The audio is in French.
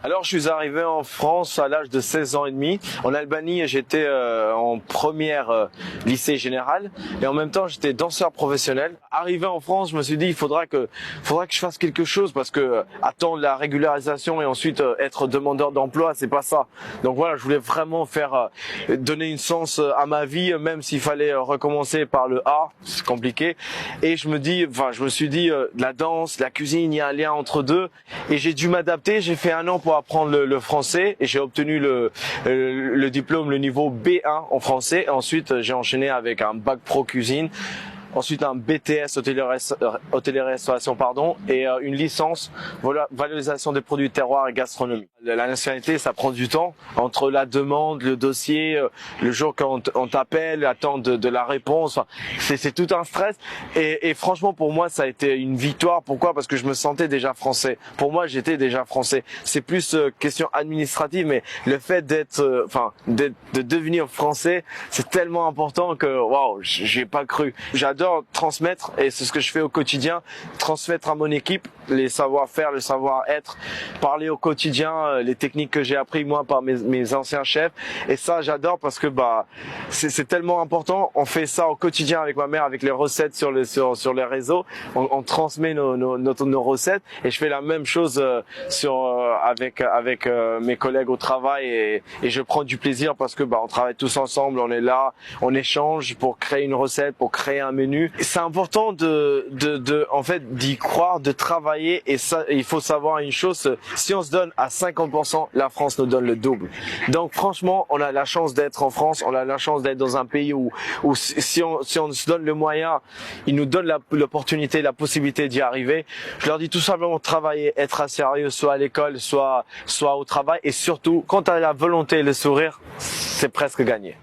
Alors, je suis arrivé en France à l'âge de 16 ans et demi. En Albanie, j'étais en première lycée général et en même temps, j'étais danseur professionnel. Arrivé en France, je me suis dit, il faudra que je fasse quelque chose parce que attendre la régularisation et ensuite être demandeur d'emploi, c'est pas ça. Donc voilà, je voulais vraiment faire donner une sens à ma vie, même s'il fallait recommencer par le A, c'est compliqué. Et je me suis dit, la danse, la cuisine, il y a un lien entre deux. Et j'ai dû m'adapter. J'ai fait un an pour apprendre le français et j'ai obtenu le diplôme, le niveau B1 en français. Et ensuite, j'ai enchaîné avec un bac pro cuisine. Ensuite, un BTS hôtellerie-restauration, et une licence valorisation des produits terroirs et gastronomie. La nationalité, ça prend du temps entre la demande, le dossier, le jour quand on t'appelle, l'attente de la réponse. Enfin, c'est tout un stress. Et franchement, pour moi, ça a été une victoire. Pourquoi? Parce que je me sentais déjà français. Pour moi, j'étais déjà français. C'est plus question administrative, mais le fait de devenir français, c'est tellement important que waouh, j'ai pas cru. J'adore transmettre et c'est ce que je fais au quotidien, transmettre à mon équipe les savoir-faire, le savoir-être, parler au quotidien, les techniques que j'ai appris moi par mes anciens chefs, et ça j'adore parce que c'est tellement important. On fait ça au quotidien avec ma mère, avec les recettes sur les réseaux, on transmet nos recettes, et je fais la même chose avec mes collègues au travail, et je prends du plaisir parce que on travaille tous ensemble, on est là, on échange pour créer une recette, pour créer un menu. C'est important en fait d'y croire, de travailler, et ça, il faut savoir une chose, si on se donne à 50%, la France nous donne le double. Donc franchement, on a la chance d'être en France, on a la chance d'être dans un pays où si on se donne le moyen, il nous donne l'opportunité, la possibilité d'y arriver. Je leur dis tout simplement travailler, être sérieux, soit à l'école, soit au travail, et surtout quand tu as la volonté et le sourire, c'est presque gagné.